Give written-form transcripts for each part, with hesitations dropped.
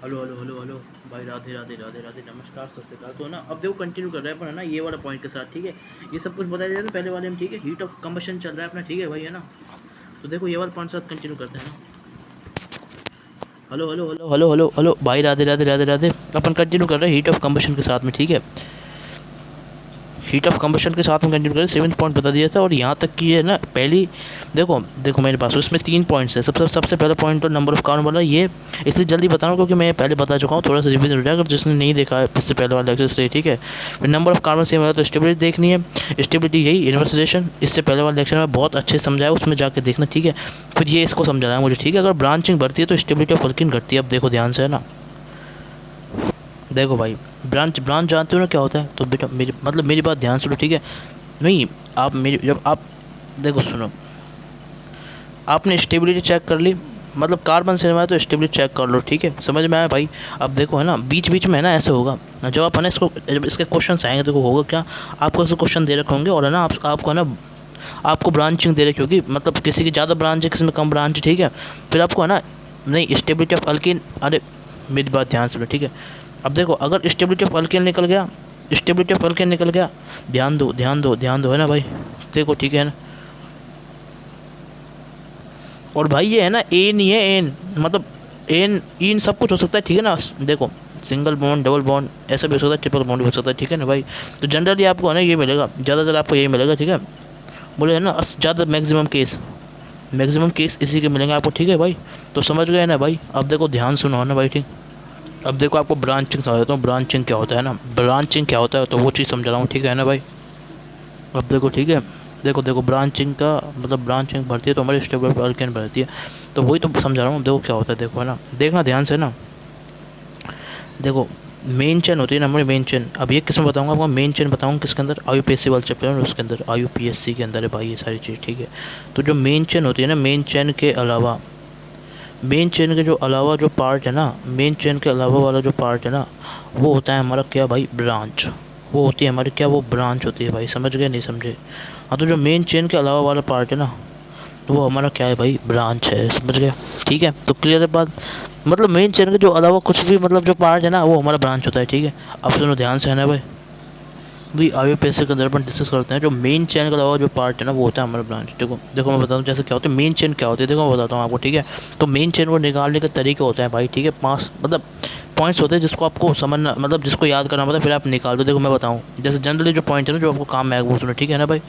Hello hello hello hello भाई, राधे राधे राधे राधे, नमस्कार, सत श्रीकाल। तो ना अब देखो कंटिन्यू कर रहे हैं अपन, है ना, ये वाला पॉइंट के साथ, ठीक है। ये सब कुछ बताया जाता है पहले वाले में, ठीक है। हीट ऑफ कंबशन चल रहा है अपना, ठीक है भाई, है ना। तो देखो ये वाला पॉइंट साथ कंटिन्यू करते हैं ना। Hello hello hello hello hello hello भाई, राधे राधे राधे राधे। अपन कंटिन्यू कर रहे हैं हीट ऑफ कंबशन के साथ में, ठीक है। हीट ऑफ कंबशन के साथ में कंटिन्यू करें, 7th पॉइंट बता दिया था। और यहाँ तक कि है ना, पहली देखो देखो मेरे पास उसमें 3 पॉइंट्स है। सबसे पहला पॉइंट तो नंबर ऑफ कार्बन वाला, ये इसलिए जल्दी बता रहा हूँ क्योंकि मैं पहले बता चुका हूँ। थोड़ा सा रिवीजन हो जाएगा जिसने नहीं देखा है इससे पहले वाला लेक्चर से, ठीक है। फिर नंबर ऑफ कार्बन सेम होगा तो स्टेबिलिटी देखनी है। स्टेबिलिटी यही इन्वर्सिलेशन, इससे पहले वाले लेक्चर में बहुत अच्छे से समझाया, उसमें जाकर देखना, ठीक है। फिर ये इसको समझाना है मुझे, ठीक है। अगर ब्रांचिंग बढ़ती है तो स्टेबिलिटी ऑफ अल्कीन घटती है। अब देखो ध्यान से, है ना। देखो भाई, ब्रांच ब्रांच जानते हो ना क्या होता है। तो बेटा मेरी बात ध्यान सुनो, ठीक है। नहीं, आप मेरी जब आप देखो सुनो, आपने स्टेबिलिटी चेक कर ली, मतलब कार्बन से है तो स्टेबिलिटी चेक कर लो, ठीक है। समझ में आया भाई। अब देखो है ना, बीच बीच में है ना ऐसे होगा जब आप है ना इसको, जब इसके क्वेश्चन आएंगे तो होगा क्या, आपको ऐसे क्वेश्चन दे रखे होंगे और है ना आपको है ना, आपको ब्रांचिंग दे रखी होगी, मतलब किसी की ज़्यादा ब्रांच है, किसी में कम ब्रांच है, ठीक है। फिर आपको है ना, नहीं स्टेबिलिटी ऑफ अल्कीन, अरे मेरी बात ध्यान सुनो, ठीक है। अब देखो अगर स्टेबिलिटी ऑफ अल्कीन निकल गया, स्टेबिलिटी ऑफ अल्कीन निकल गया, ध्यान दो ध्यान दो ध्यान दो, है ना भाई। देखो ठीक है ना। और भाई ये है ना ए नहीं है, एन मतलब एन इन सब कुछ हो सकता है, ठीक है ना। देखो सिंगल बॉन्ड, डबल बॉन्ड, ऐसा भी हो सकता है, ट्रिपल बॉन्ड भी हो सकता है, ठीक है ना भाई। तो जनरली आपको है ना ये मिलेगा, ज़्यादातर आपको यही मिलेगा, ठीक है। बोले है ना ज़्यादा मैक्सिमम केस इसी के मिलेंगे आपको, ठीक है भाई। तो समझ गए ना भाई। अब देखो ध्यान सुनो ना भाई, ठीक। अब देखो आपको ब्रांचिंग समझ देता हूँ, ब्रांचिंग क्या होता है ना, ब्रांचिंग क्या होता है तो वो चीज़ समझा रहा हूँ, ठीक है ना भाई। अब देखो ठीक है, देखो देखो ब्रांचिंग का मतलब ब्रांचिंग बढ़ती है तो हमारी स्टेबल अल्केन बढ़ती है। तो वही तो समझा रहा हूँ, देखो क्या होता है, देखो है ना, देखना ध्यान से ना। देखो मेन चेन होती है ना हमारी मेन चेन। अब ये किसमें बताऊंगा आपको, मेन चेन बताऊंगा किसके अंदर, IUPAC वाले चैप्टर है उसके अंदर, IUPAC के अंदर है भाई ये सारी चीज़, ठीक है। तो जो मेन चेन होती है ना, मेन चेन के अलावा, मेन चेन के जो अलावा जो पार्ट है ना, मेन चेन के अलावा वाला जो पार्ट है ना, वो होता है हमारा क्या भाई, ब्रांच। वो होती है हमारी क्या, वो ब्रांच होती है भाई, समझ गए नहीं समझे। हाँ, तो जो मेन चेन के अलावा वाला पार्ट है ना, तो वो हमारा क्या है भाई, ब्रांच है, समझ गए। ठीक है, तो क्लियर है बात। मतलब मेन चेन के जो अलावा कुछ भी मतलब जो पार्ट है ना, वो हमारा ब्रांच होता है, ठीक है। अब सुनो ध्यान से, है ना भाई। भाई IUPAC के अंदर अपन डिस्कस करते हैं, जो मेन चेन के अलावा जो पार्ट है ना, वो होता है हमारा ब्रांच। देखो देखो मैं बताता हूँ जैसे क्या होता है मेन चेन, क्या होती है देखो मैं बताता हूँ आपको, ठीक है। तो मेन चेन को निकालने के तरीके होते हैं भाई, ठीक है। 5 मतलब पॉइंट्स होते हैं जिसको आपको समझना, मतलब जिसको याद करना पड़ता है, फिर आप निकाल दो। देखो मैं बताऊँ, जैसे जनरली जो पॉइंट है ना जो आपको काम में आएगा वो सुनो, ठीक है ना भाई।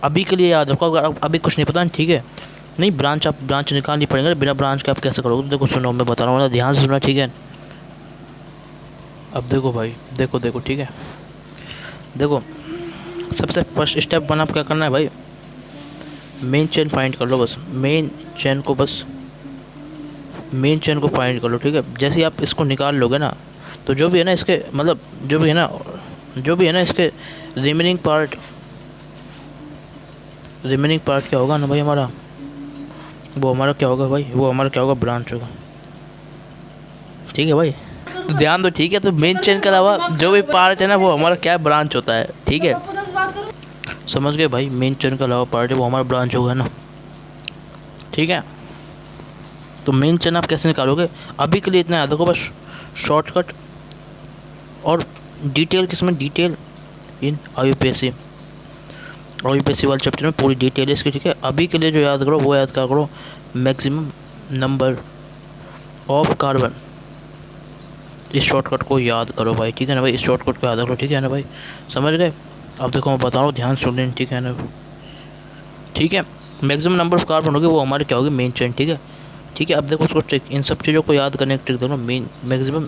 अभी के लिए याद रखो, अगर अभी कुछ नहीं पता, ठीक है। नहीं ब्रांच, आप ब्रांच निकालनी पड़ेगा, बिना ब्रांच के आप कैसे करोगे। तो देखो सुनो मैं बता रहा हूँ ना, ध्यान से सुना, ठीक है। अब देखो भाई, देखो देखो ठीक है। देखो सबसे फर्स्ट स्टेप वन आप क्या करना है भाई, मेन चेन फाइंड कर लो, बस मेन चेन को, बस मेन चेन को फाइंड कर लो, ठीक है। जैसे ही आप इसको निकाल लोगे ना, तो जो भी है ना इसके मतलब जो भी है ना इसके रिमेनिंग पार्ट क्या होगा ना भाई हमारा, वो हमारा क्या होगा भाई, वो हमारा क्या होगा, ब्रांच होगा, ठीक है भाई। तो ध्यान दो, ठीक है। तो मेन चेन के अलावा जो भी पार्ट है ना, वो हमारा क्या ब्रांच होता है, ठीक है। समझ गए भाई, मेन चेन के अलावा पार्ट है वो हमारा ब्रांच होगा ना, ठीक है। तो मेन चेन आप कैसे निकालोगे, अभी के लिए इतना याद रखो बस, शॉर्टकट और डिटेल किसमें, डिटेल इन IUPAC वाले चैप्टर में पूरी डिटेल है इसकी, ठीक है। अभी के लिए जो याद करो वो याद करो, मैक्सिमम नंबर ऑफ कार्बन, इस शॉर्टकट को याद करो भाई, ठीक है ना भाई। इस शॉर्टकट को याद करो, ठीक है ना भाई, समझ गए। अब देखो मैं बता रहा हूँ, ध्यान सुन लें, ठीक है ना, ठीक है। मैक्सिमम नंबर ऑफ कार्बन होगी वो हमारे क्या होगी, मेन चेन, ठीक है। ठीक है, अब देखो उसको ट्रिक, इन सब चीज़ों को याद करने की ट्रिक देखो, मेन मैक्सिमम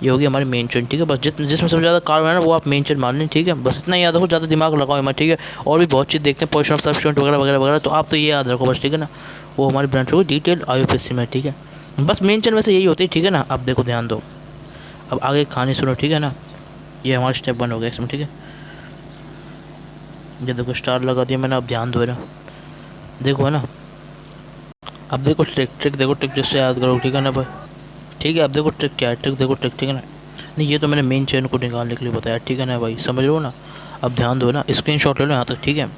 ये होगी हमारी मेन चेन, ठीक है। बस जिसमें सबसे ज़्यादा कार्बन है ना वो आप मेन चेन मान लें, ठीक है। बस इतना याद रखो, ज़्यादा दिमाग लगाओ हमारे, ठीक है। और भी बहुत चीज़ देखते हैं, पोजिशन ऑफ सब्स्टिट्यूएंट वगैरह वगैरह वगैरह, तो आप तो ये याद रखो बस, ठीक है ना। वो हमारी ब्रांच होगी डिटेल IUPAC में, ठीक है। बस मेन चेन वैसे यही होती है, ठीक है ना। अब देखो ध्यान दो, अब आगे कहानी सुनो, ठीक है ना। ये हमारा स्टेप 1 हो गया इसमें, ठीक है। ये देखो स्टार लगा दिया मैंने, अब ध्यान दो, है ना। देखो है ना, अब देखो ट्रिक देखो, ट्रिक जिससे याद करो, ठीक है ना भाई। ठीक है, अब देखो ट्रिक क्या है, ट्रिक देखो, ट्रिक, ठीक है ना। नहीं ये तो मैंने मेन चेन को निकालने के लिए बताया, ठीक है ना भाई, समझ लो ना। अब ध्यान दो ना, स्क्रीनशॉट ले लो यहाँ तक, ठीक है।